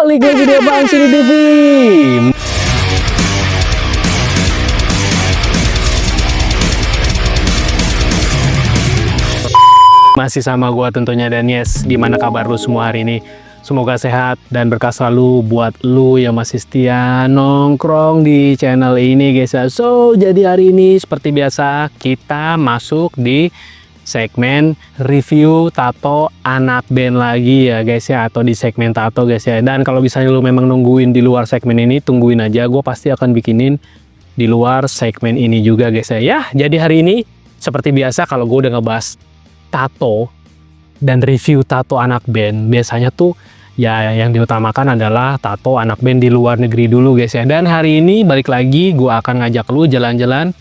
balik lagi di Apaan Sih di TV. Masih sama gua tentunya, dan yes, gimana kabar lu semua hari ini? Semoga sehat dan berkah selalu buat lu yang masih setia nongkrong di channel ini guys ya. So, jadi hari ini seperti biasa kita masuk di segmen review tato anak band lagi ya guys ya, atau di segmen tato guys ya. Dan kalau misalnya lu memang nungguin di luar segmen ini, tungguin aja, gue pasti akan bikinin di luar segmen ini juga guys ya. Ya, jadi hari ini seperti biasa kalau gue udah ngebahas tato dan review tato anak band, biasanya tuh ya yang diutamakan adalah tato anak band di luar negeri dulu guys ya. Dan hari ini balik lagi gue akan ngajak lu jalan-jalan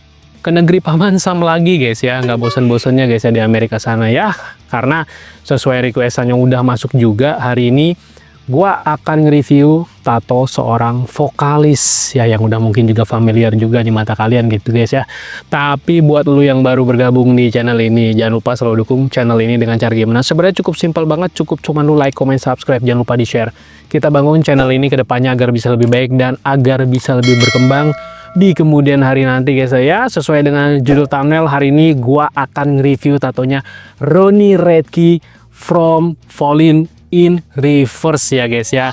ke negeri Paman Sam lagi guys ya. Nggak bosen-bosennya guys ya di Amerika sana ya, karena sesuai requestan yang udah masuk juga, hari ini gua akan nge-review tato seorang vokalis ya, yang udah mungkin juga familiar juga di mata kalian gitu guys ya. Tapi buat lu yang baru bergabung di channel ini, jangan lupa selalu dukung channel ini dengan cara gimana. Sebenarnya cukup simpel banget, cukup cuma lu like, comment, subscribe, jangan lupa di share. Kita bangun channel ini ke depannya agar bisa lebih baik dan agar bisa lebih berkembang di kemudian hari nanti guys ya. Sesuai dengan judul thumbnail, hari ini gua akan nge-review tatonya Ronnie Radke from Falling in Reverse ya guys ya.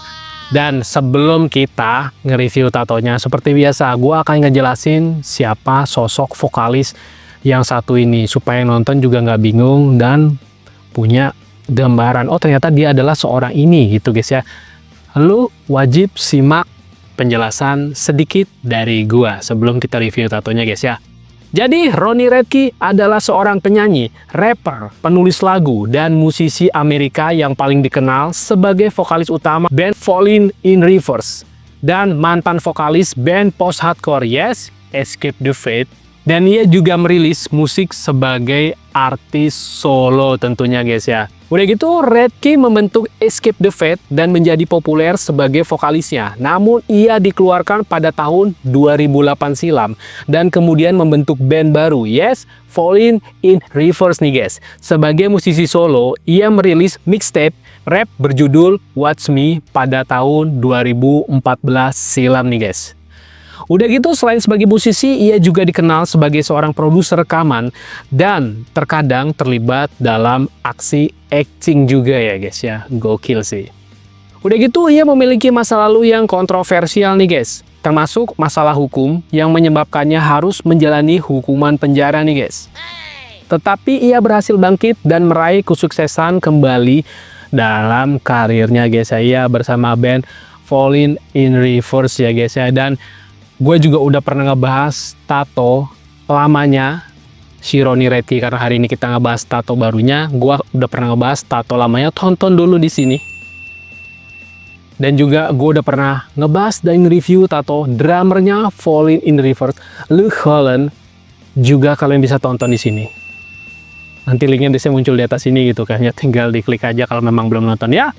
Dan sebelum kita nge-review tatonya, seperti biasa gua akan ngejelasin siapa sosok vokalis yang satu ini, supaya yang nonton juga nggak bingung dan punya gambaran, oh ternyata dia adalah seorang ini gitu guys ya. Lu wajib simak penjelasan sedikit dari gua sebelum kita review tatonya guys ya. Jadi Ronnie Radke adalah seorang penyanyi, rapper, penulis lagu, dan musisi Amerika yang paling dikenal sebagai vokalis utama band Falling in Reverse dan mantan vokalis band post-hardcore Yes, Escape the Fate. Dan ia juga merilis musik sebagai artis solo tentunya guys ya. Udah gitu, Radke membentuk Escape the Fate dan menjadi populer sebagai vokalisnya. Namun ia dikeluarkan pada tahun 2008 silam dan kemudian membentuk band baru, Yes, Falling in Reverse nih guys. Sebagai musisi solo, ia merilis mixtape rap berjudul Watch Me pada tahun 2014 silam nih guys. Udah gitu, selain sebagai musisi, ia juga dikenal sebagai seorang produser rekaman dan terkadang terlibat dalam aksi acting juga ya guys ya. Gokil sih. Udah gitu, ia memiliki masa lalu yang kontroversial nih guys, termasuk masalah hukum yang menyebabkannya harus menjalani hukuman penjara nih guys. Tetapi ia berhasil bangkit dan meraih kesuksesan kembali dalam karirnya guys ya. Ia bersama band Falling in Reverse ya guys ya. Dan gue juga udah pernah ngebahas tato lamanya si Ronnie Radke, karena hari ini kita ngebahas tato barunya. Gue udah pernah ngebahas tato lamanya, tonton dulu di sini. Dan juga gue udah pernah ngebahas dan nge-review tato drummernya Falling in Reverse, Luke Holland. Juga kalian bisa tonton di sini. Nanti linknya biasanya muncul di atas ini gitu, kayaknya tinggal diklik aja kalau memang belum nonton ya.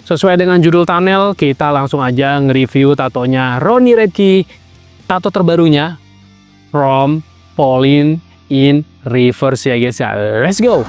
Sesuai dengan judul thumbnail, kita langsung aja nge-review tatonya Ronnie Radke, tato terbarunya From Falling in Reverse ya guys ya. Let's go.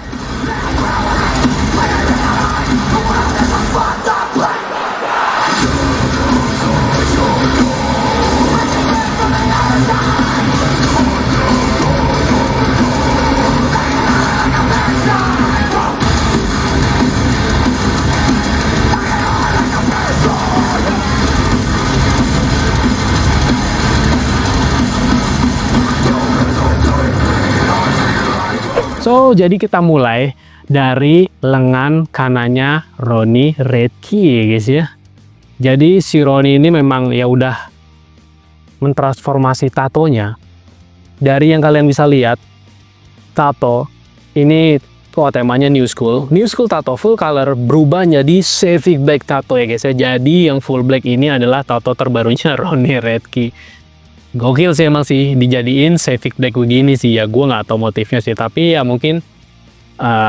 So, jadi kita mulai dari lengan kanannya Ronnie Radke ya guys ya. Jadi si Ronnie ini memang ya udah mentransformasi tatonya. Dari yang kalian bisa lihat, tato ini tuh temanya New School. New School tato full color berubah jadi Civic Black tato ya guys ya. Jadi yang full black ini adalah tato terbarunya Ronnie Radke. Gokil sih emang sih dijadiin Civic Black begini sih ya. Gue nggak tahu motifnya sih, tapi ya mungkin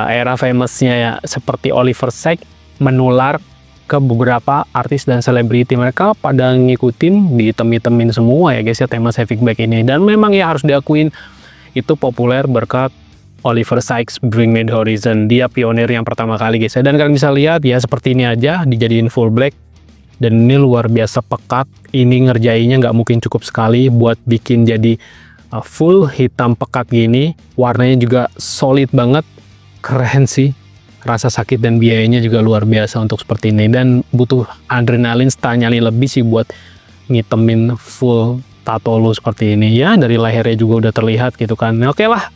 era famousnya ya seperti Oliver Sykes menular ke beberapa artis dan selebriti. Mereka pada ngikutin, diitem-itemin semua ya guys ya tema Civic Black ini. Dan memang ya harus diakuin itu populer berkat Oliver Sykes Bring Me The Horizon. Dia pionir yang pertama kali guys ya. Dan kalian bisa lihat ya seperti ini aja dijadiin full black. Dan ini luar biasa pekat. Ini ngerjainnya nggak mungkin cukup sekali buat bikin jadi full hitam pekat gini. Warnanya juga solid banget. Keren sih. Rasa sakit dan biayanya juga luar biasa untuk seperti ini. Dan butuh adrenalin setanyali lebih sih buat ngitemin full tato lu seperti ini. Ya, dari lehernya juga udah terlihat gitu kan. Oke lah.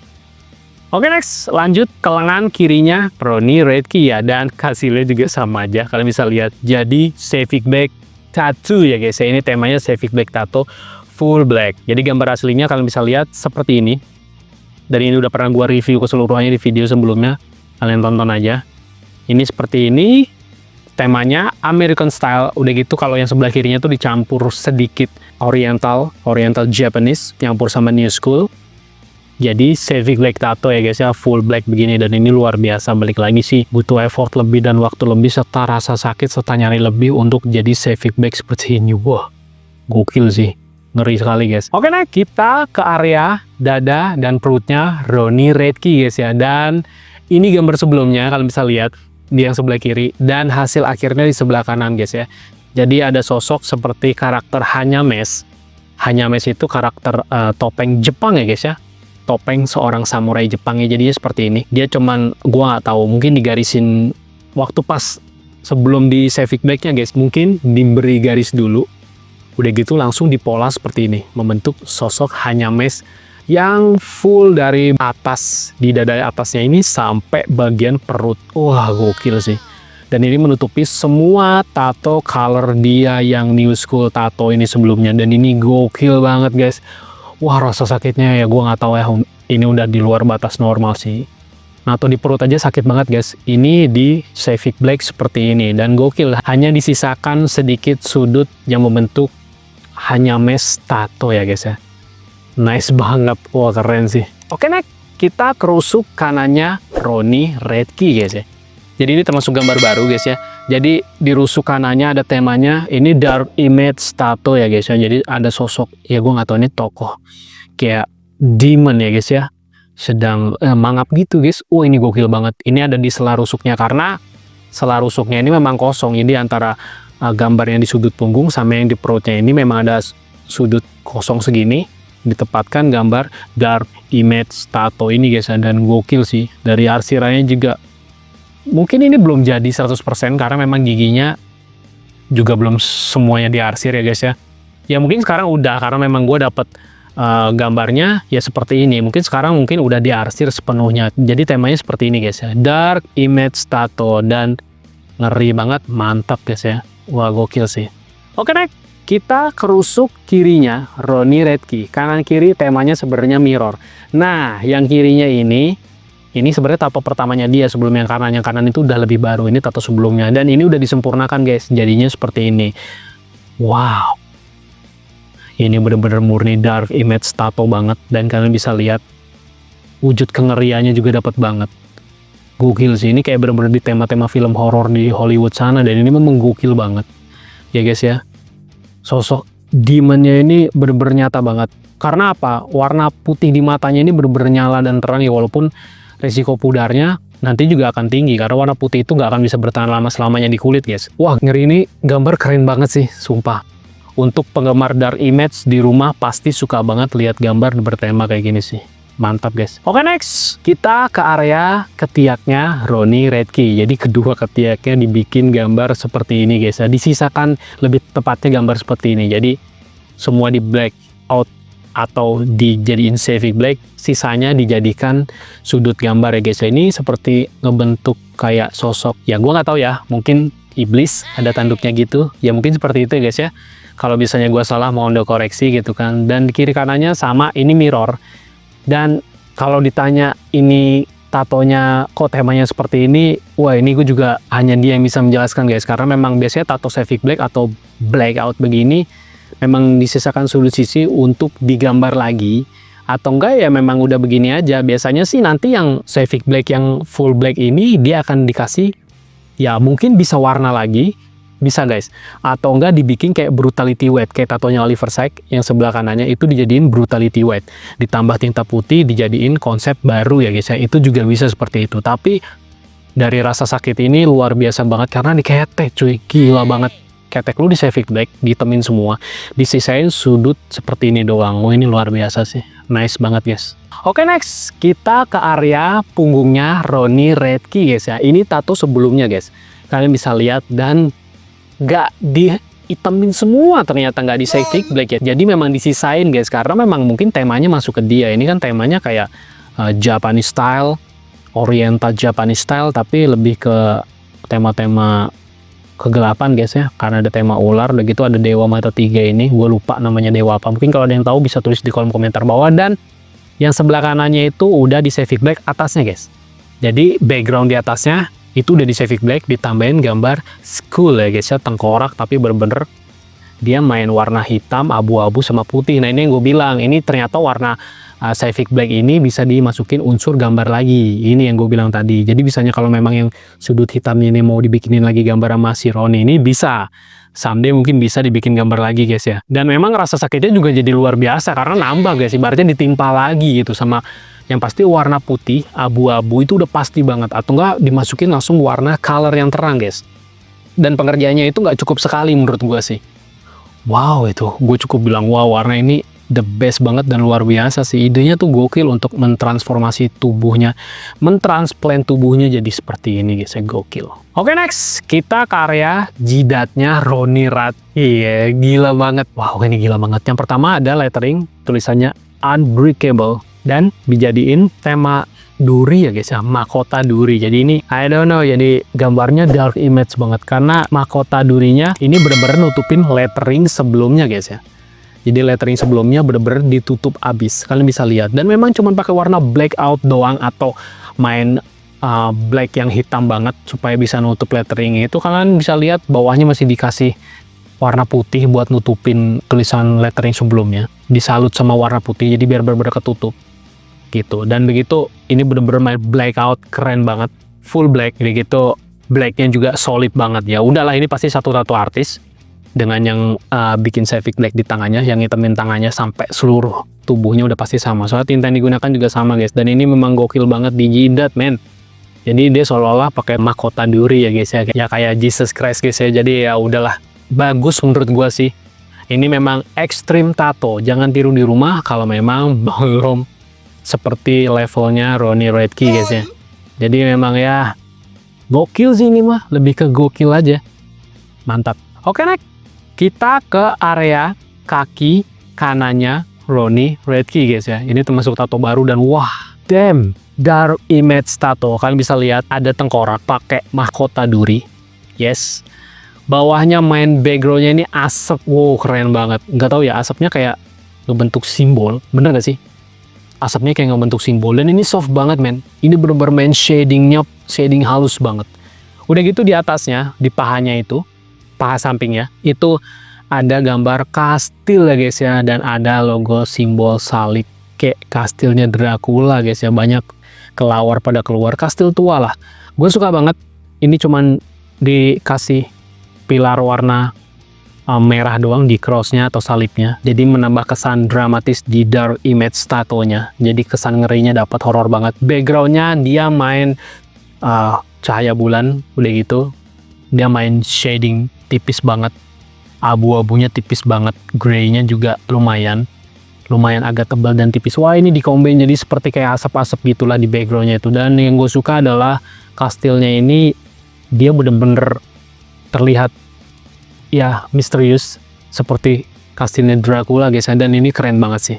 Oke, next, lanjut ke lengan kirinya Ronnie Radke ya, dan hasilnya juga sama aja. Kalian bisa lihat, jadi Savic Black Tattoo ya guys ya. Ini temanya Savic Black Tattoo full black. Jadi gambar aslinya kalian bisa lihat seperti ini. Dan ini udah pernah gua review keseluruhannya di video sebelumnya. Kalian tonton aja. Ini seperti ini. Temanya American Style. Udah gitu kalau yang sebelah kirinya tuh dicampur sedikit Oriental Japanese, campur sama New School. Jadi Savic Black Tattoo ya guys ya, full black begini, dan ini luar biasa. Balik lagi sih, butuh effort lebih dan waktu lebih serta rasa sakit serta nyari lebih untuk jadi Savic Black seperti ini. Wah, gokil sih, ngeri sekali guys. Oke, nah kita ke area dada dan perutnya Ronnie Radke guys ya. Dan ini gambar sebelumnya kalian bisa lihat di yang sebelah kiri, dan hasil akhirnya di sebelah kanan guys ya. Jadi ada sosok seperti karakter Hanyames. Hanyames itu karakter topeng Jepang ya guys ya. Topeng seorang samurai Jepang ya, jadinya seperti ini. Dia cuman, gua nggak tahu, mungkin digarisin waktu pas sebelum di Savic Black-nya guys, mungkin diberi garis dulu, udah gitu langsung dipola seperti ini, membentuk sosok Hanyames yang full dari atas, di dada atasnya ini sampai bagian perut. Wah, gokil sih. Dan ini menutupi semua tato color dia yang New School tato ini sebelumnya, dan ini gokil banget guys. Wah, rasa sakitnya ya gue nggak tahu ya, ini udah di luar batas normal sih. Nah, tuh di perut aja sakit banget guys. Ini di Savic Black seperti ini, dan gokil, hanya disisakan sedikit sudut yang membentuk Hanyames tato ya guys ya. Nice banget, wah keren sih. Oke, next kita kerusuk kanannya Ronnie Radke guys ya. Jadi ini termasuk gambar baru guys ya. Jadi di rusuk kanannya ada temanya, ini Dark Image Tattoo ya guys ya. Jadi ada sosok, ya gue nggak tahu ini tokoh kayak demon ya guys ya, sedang mangap gitu guys. Ini gokil banget. Ini ada di sela rusuknya, karena sela rusuknya ini memang kosong. Jadi antara gambar yang di sudut punggung sama yang di perutnya ini memang ada sudut kosong segini, ditempatkan gambar Dark Image Tattoo ini guys ya. Dan gokil sih, dari arsiranya juga mungkin ini belum jadi 100% karena memang giginya juga belum semuanya diarsir ya guys ya. Ya mungkin sekarang udah, karena memang gue dapet gambarnya ya seperti ini. Mungkin sekarang udah diarsir sepenuhnya. Jadi temanya seperti ini guys ya, Dark Image Tattoo, dan ngeri banget, mantap guys ya. Wah, gokil sih. Oke, next kita kerusuk kirinya Ronnie Radke. Kanan kiri temanya sebenarnya mirror. Nah, yang kirinya ini sebenarnya tato pertamanya dia sebelum yang kanan. Yang kanan itu udah lebih baru, ini tato sebelumnya. Dan ini udah disempurnakan guys, jadinya seperti ini. Wow. Ini bener-bener murni Dark Image Tattoo banget. Dan kalian bisa lihat, wujud kengeriannya juga dapat banget. Gokil sih, ini kayak bener-bener di tema-tema film horor di Hollywood sana. Dan ini memang gokil banget. Ya guys ya. Sosok demonnya ini bener-bener nyata banget. Karena apa? Warna putih di matanya ini bener-bener nyala dan terang ya, walaupun risiko pudarnya nanti juga akan tinggi karena warna putih itu nggak akan bisa bertahan lama-selamanya di kulit guys. Wah, ngeri, ini gambar keren banget sih, sumpah. Untuk penggemar Dark Image di rumah pasti suka banget lihat gambar bertema kayak gini sih. Mantap guys. Oke, next kita ke area ketiaknya Ronnie Radke. Jadi kedua ketiaknya dibikin gambar seperti ini guys ya. Disisakan, lebih tepatnya gambar seperti ini. Jadi semua di black out atau dijadiin Savic Black, sisanya dijadikan sudut gambar ya guys. Ini seperti ngebentuk kayak sosok, ya gue nggak tahu ya, mungkin iblis, ada tanduknya gitu ya, mungkin seperti itu ya guys ya. Kalau misalnya gue salah mohon dikoreksi gitu kan. Dan di kiri kanannya sama, ini mirror. Dan kalau ditanya ini tatonya kok temanya seperti ini, wah ini gue juga hanya dia yang bisa menjelaskan guys, karena memang biasanya tato Savic Black atau blackout begini memang disisakan sudut sisi untuk digambar lagi, atau enggak ya memang udah begini aja. Biasanya sih nanti yang Savic Black yang full black ini dia akan dikasih, ya mungkin bisa warna lagi, bisa guys, atau enggak dibikin kayak brutality white, kayak tatonya Oliver Sykes yang sebelah kanannya itu dijadiin brutality white, ditambah tinta putih dijadiin konsep baru ya guys ya. Itu juga bisa seperti itu. Tapi dari rasa sakit ini luar biasa banget karena dikete cuy, gila banget. ketek lu di Savic Black, ditemin semua, disisain sudut seperti ini doang. Oh, ini luar biasa sih, nice banget guys. Oke, next kita ke area punggungnya Ronnie Radke guys ya. Ini tato sebelumnya guys, kalian bisa lihat, dan nggak ditemin semua, ternyata nggak di Savic Black ya. Jadi memang disisain guys, karena memang mungkin temanya masuk ke dia. Ini kan temanya kayak Japanese style, Oriental Japanese style, tapi lebih ke tema-tema kegelapan guys ya, karena ada tema ular. Udah gitu ada dewa mata 3 ini, gue lupa namanya dewa apa, mungkin kalau ada yang tahu bisa tulis di kolom komentar bawah. Dan yang sebelah kanannya itu udah di Savic Black atasnya guys, jadi background di atasnya itu udah di Savic Black, ditambahin gambar skull ya guys ya, tengkorak, tapi bener-bener dia main warna hitam, abu-abu sama putih. Nah ini yang gue bilang, ini ternyata warna Savic Black ini bisa dimasukin unsur gambar lagi. Ini yang gue bilang tadi. Jadi bisanya kalau memang yang sudut hitamnya ini mau dibikinin lagi gambar sama si Ronnie ini bisa. Someday mungkin bisa dibikin gambar lagi guys ya. Dan memang rasa sakitnya juga jadi luar biasa karena nambah guys. Ibaratnya ditimpa lagi gitu sama yang pasti warna putih, abu-abu itu udah pasti banget. Atau enggak dimasukin langsung warna color yang terang guys. Dan pengerjaannya itu nggak cukup sekali menurut gue sih. Wow, itu gue cukup bilang wow, warna ini the best banget dan luar biasa sih. Idenya tuh gokil untuk mentransformasi tubuhnya, mentransplant tubuhnya jadi seperti ini guys, gokil. Oke, next kita ke area jidatnya Ronnie Radke. Iya, gila banget. Wow, ini gila banget. Yang pertama ada lettering tulisannya Unbreakable dan dijadiin tema duri ya guys ya, mahkota duri. Jadi ini I don't know, jadi gambarnya dark image banget karena mahkota durinya ini bener-bener nutupin lettering sebelumnya guys ya. Jadi lettering sebelumnya bener-bener ditutup abis, kalian bisa lihat. Dan memang cuma pakai warna blackout doang atau main black yang hitam banget supaya bisa nutup lettering itu. Kalian bisa lihat bawahnya masih dikasih warna putih buat nutupin tulisan lettering sebelumnya, disalut sama warna putih jadi biar bener-bener ketutup gitu. Dan begitu ini bener-bener main blackout, keren banget, full black. Jadi gitu blacknya juga solid banget ya. Udahlah, ini pasti satu tato artis dengan yang bikin Savic Black di tangannya, yang ngitemin tangannya sampai seluruh tubuhnya udah pasti sama. Soalnya tinta yang digunakan juga sama guys. Dan ini memang gokil banget di jidat men. Jadi dia seolah-olah pakai mahkota duri ya guys ya. Ya kayak Jesus Christ guys ya. Jadi ya udahlah, bagus menurut gua sih. Ini memang ekstrim tato. Jangan tiru di rumah kalau memang belum seperti levelnya Ronnie Radke guys ya. Jadi memang ya gokil sih ini mah, lebih ke gokil aja. Mantap. Oke, next kita ke area kaki kanannya Ronnie Radke guys ya. Ini termasuk tato baru dan wah, damn, dark image tato. Kalian bisa lihat ada tengkorak pakai mahkota duri. Yes. Bawahnya main backgroundnya ini asap. Wow, keren banget. Nggak tahu ya, asapnya kayak ngebentuk simbol. Bener nggak sih? Asapnya kayak ngebentuk simbol. Dan ini soft banget men. Ini bener-bener main shadingnya, shading halus banget. Udah gitu di atasnya, di pahanya itu, paha sampingnya itu ada gambar kastil ya guys ya, dan ada logo simbol salib kayak kastilnya Dracula guys ya. Banyak kelawar pada keluar, kastil tua lah. Gue suka banget. Ini cuman dikasih pilar warna merah doang di crossnya atau salibnya, jadi menambah kesan dramatis di dark image tatonya. Jadi kesan ngerinya dapat, horor banget. Backgroundnya dia main cahaya bulan, udah gitu dia main shading tipis banget, abu-abunya tipis banget, graynya juga lumayan agak tebal dan tipis. Wah, ini dikombain jadi seperti kayak asap-asap gitulah di backgroundnya itu. Dan yang gue suka adalah kastilnya ini dia bener-bener terlihat ya misterius seperti kastilnya Dracula guys ya. Dan ini keren banget sih,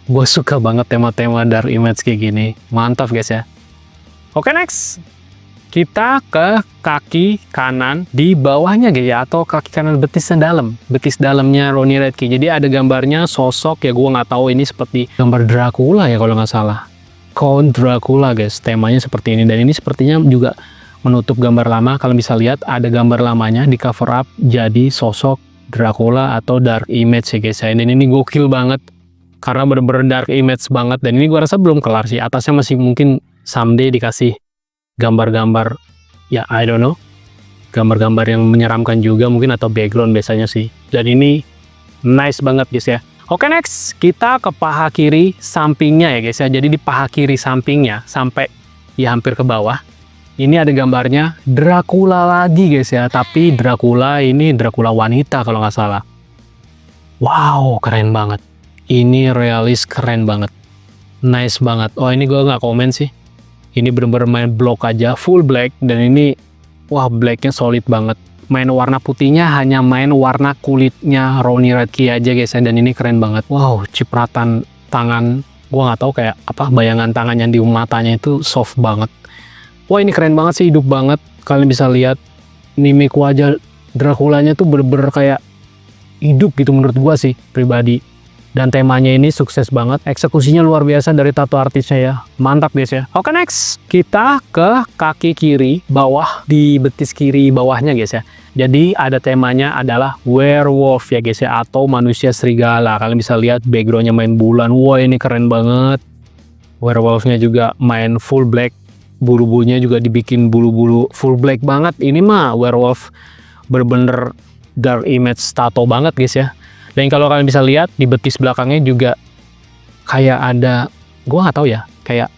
gue suka banget tema-tema dark image kayak gini, mantap guys ya. Oke, next kita ke kaki kanan di bawahnya guys ya, atau kaki kanan betisnya dalam, betis dalamnya Ronnie Radke. Jadi ada gambarnya sosok ya, gue nggak tahu ini seperti gambar Dracula ya kalau nggak salah, Count Dracula guys, temanya seperti ini. Dan ini sepertinya juga menutup gambar lama. Kalian bisa lihat ada gambar lamanya di cover up jadi sosok Dracula atau dark image ya guys ya. Dan ini gokil banget karena bener-bener dark image banget. Dan ini gua rasa belum kelar sih, atasnya masih mungkin someday dikasih gambar-gambar ya, I don't know, gambar-gambar yang menyeramkan juga mungkin, atau background biasanya sih. Dan ini nice banget guys ya. Oke, next kita ke paha kiri sampingnya ya guys ya. Jadi di paha kiri sampingnya sampai ya hampir ke bawah Ini ada gambarnya Dracula lagi guys ya, tapi Dracula ini Dracula wanita kalau nggak salah. Wow, keren banget. Ini realis keren banget. Nice banget. Oh ini gue nggak komen sih. Ini bener-bener main block aja, full black. Dan ini, wah blacknya solid banget. Main warna putihnya hanya main warna kulitnya Ronnie Radke aja guys ya. Dan ini keren banget. Wow, cipratan tangan. Gue nggak tahu kayak apa, bayangan tangannya di matanya itu soft banget. Wah ini keren banget sih, hidup banget. Kalian bisa lihat mimik wajah Draculanya tuh bener-bener kayak hidup gitu menurut gua sih pribadi. Dan temanya ini sukses banget. Eksekusinya luar biasa dari tato artisnya ya. Mantap guys ya. Oke next. Kita ke kaki kiri bawah, di betis kiri bawahnya guys ya. Jadi ada temanya adalah werewolf ya guys ya. Atau manusia serigala. Kalian bisa lihat backgroundnya main bulan. Wah ini keren banget. Werewolfnya juga main full black. Bulu-bulunya juga dibikin bulu-bulu full black banget. Ini mah werewolf bener-bener dark image tato banget guys ya. Dan kalau kalian bisa lihat di betis belakangnya juga kayak ada, gua nggak tahu ya, kayak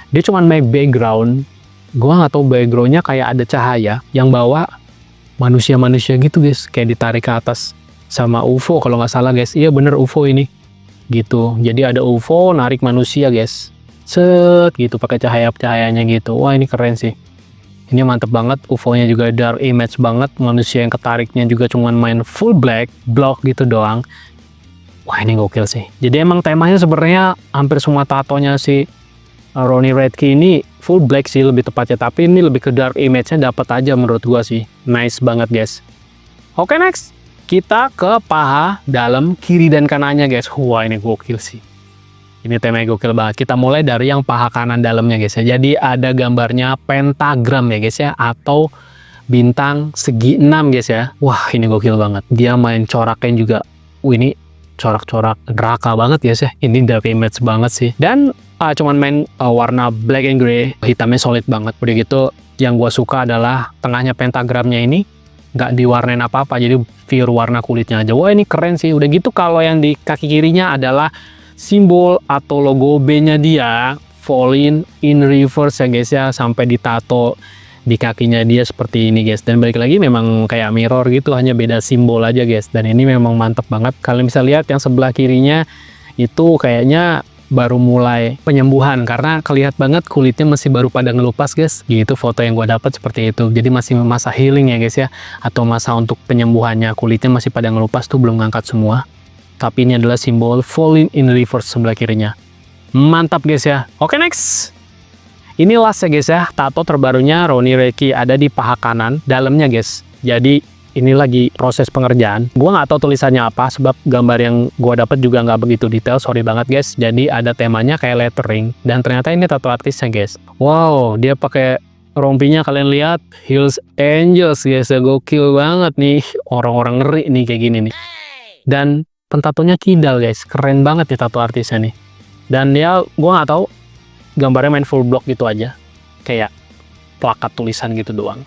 dia cuman make background. Gua nggak tahu backgroundnya kayak ada cahaya yang bawa manusia-manusia gitu guys, kayak ditarik ke atas sama UFO kalau nggak salah guys. Iya bener UFO ini gitu. Jadi ada UFO narik manusia guys. Set gitu pakai cahaya-cahayanya gitu. Wah ini keren sih. Ini mantep banget. UFO-nya juga dark image banget. Manusia yang ketariknya juga cuman main full black, block gitu doang. Wah ini gokil sih. Jadi emang temanya sebenarnya hampir semua tatonya si Ronnie Radke ini full black sih lebih tepatnya. Tapi ini lebih ke dark image-nya dapat aja menurut gua sih. Nice banget guys. Oke next. Kita ke paha dalam kiri dan kanannya guys. Wah ini gokil sih. Ini temanya gokil banget. Kita mulai dari yang paha kanan dalamnya guys ya. Jadi ada gambarnya pentagram ya guys ya. Atau bintang segi 6 guys ya. Wah ini gokil banget. Dia main coraknya juga. Ini corak-corak neraka banget guys ya. Ini dark image banget sih. Dan cuman main warna black and gray. Hitamnya solid banget. Udah gitu yang gua suka adalah tengahnya pentagramnya ini nggak diwarnain apa-apa. Jadi pure warna kulitnya aja. Wah ini keren sih. Udah gitu kalau yang di kaki kirinya adalah simbol atau logo B-nya dia, Falling in Reverse ya guys ya, sampai ditato di kakinya dia seperti ini guys. Dan balik lagi memang kayak mirror gitu, hanya beda simbol aja guys. Dan ini memang mantep banget. Kalian bisa lihat yang sebelah kirinya itu kayaknya baru mulai penyembuhan karena kelihatan banget kulitnya masih baru pada ngelupas guys. Gitu foto yang gue dapat seperti itu. Jadi masih masa healing ya guys ya, atau masa untuk penyembuhannya, kulitnya masih pada ngelupas tuh, belum ngangkat semua. Tapi ini adalah simbol Falling in Reverse sebelah kirinya. Mantap guys ya. Oke next. Ini last ya guys ya. Tato terbarunya Ronnie Radke ada di paha kanan dalamnya guys. Jadi ini lagi proses pengerjaan. Gua nggak tahu tulisannya apa sebab gambar yang gua dapat juga nggak begitu detail. Sorry banget guys. Jadi ada temanya kayak lettering. Dan ternyata ini tato artisnya guys. Wow, dia pakai rompinya kalian lihat. Hells Angels guys ya. Gokil banget nih. Orang-orang ngeri nih kayak gini nih. Dan pentatonya kidal guys, keren banget ya tato artisnya nih. Dan ya gue nggak tahu, gambarnya main full block gitu aja, kayak plakat tulisan gitu doang.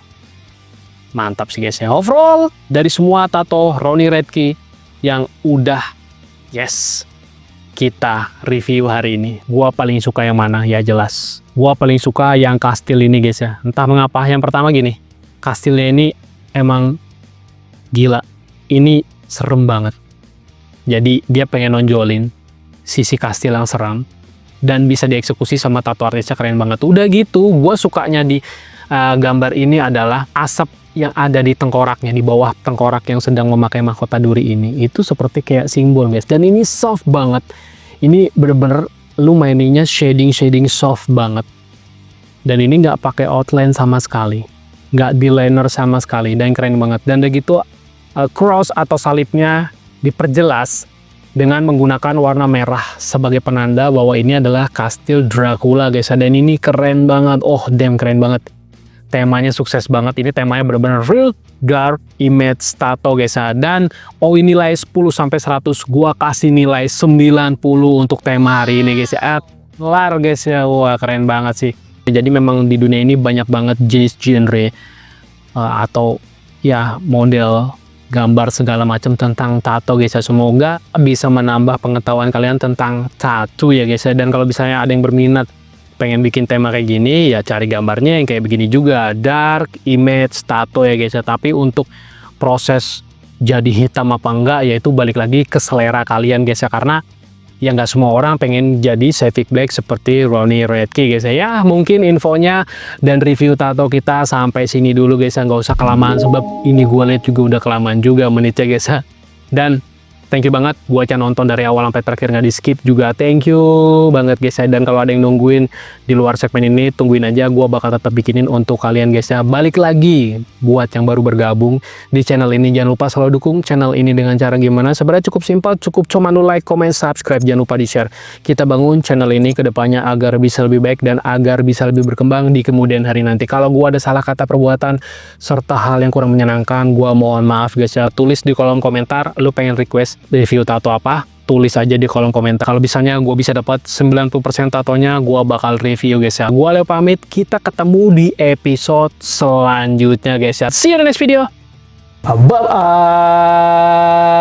Mantap sih guys ya. Overall dari semua tato Ronnie Radke yang udah kita review hari ini, gue paling suka yang mana? Ya jelas, gue paling suka yang kastil ini guys ya. Entah mengapa, yang pertama gini, kastilnya ini emang gila, ini serem banget. Jadi dia pengen nonjolin sisi kastil yang seram dan bisa dieksekusi sama tato artisnya, keren banget. Udah gitu, gue sukanya di gambar ini adalah asap yang ada di tengkoraknya, di bawah tengkorak yang sedang memakai mahkota duri ini. Itu seperti kayak simbol guys. Dan ini soft banget. Ini bener-bener lu maininnya shading soft banget. Dan ini nggak pakai outline sama sekali, nggak di liner sama sekali, dan keren banget. Dan udah gitu cross atau salibnya diperjelas dengan menggunakan warna merah sebagai penanda bahwa ini adalah kastil Dracula guys. Dan ini keren banget. Oh damn, keren banget. Temanya sukses banget. Ini temanya benar-benar real dark image tato guys. Dan ini nilai 10-100, gua kasih nilai 90 untuk tema hari ini guys ya. Kelar guys ya. Wah keren banget sih. Jadi memang di dunia ini banyak banget jenis genre atau ya model gambar segala macam tentang tato guys ya. Semoga bisa menambah pengetahuan kalian tentang tato ya guys ya. Dan kalau misalnya ada yang berminat pengen bikin tema kayak gini ya cari gambarnya yang kayak begini juga, dark image tato ya guys ya. Tapi untuk proses jadi hitam apa enggak ya itu balik lagi ke selera kalian guys ya, karena ya nggak semua orang pengen jadi Savic Black seperti Ronnie Radke guys ya. Ya mungkin infonya dan review tato kita sampai sini dulu guys ya, nggak usah kelamaan sebab ini gua lihat juga udah kelamaan juga menitnya guys ya. Dan thank you banget buat yang nonton dari awal sampai terakhir nggak di skip juga, thank you banget guys ya. Dan kalau ada yang nungguin di luar segmen ini, tungguin aja, gua bakal tetap bikinin untuk kalian guys ya. Balik lagi buat yang baru bergabung di channel ini, jangan lupa selalu dukung channel ini dengan cara gimana? Sebenarnya cukup simpel, cukup cuma lu like, comment, subscribe, jangan lupa di share. Kita bangun channel ini ke depannya agar bisa lebih baik dan agar bisa lebih berkembang di kemudian hari nanti. Kalau gua ada salah kata perbuatan serta hal yang kurang menyenangkan, gua mohon maaf guys ya. Tulis di kolom komentar lu pengen request review tato apa, tulis aja di kolom komentar. Kalau misalnya gue bisa dapat 90% tatonya, gue bakal review guys ya. Gue Leo pamit, kita ketemu di episode selanjutnya guys ya. See you in the next video. Bye bye.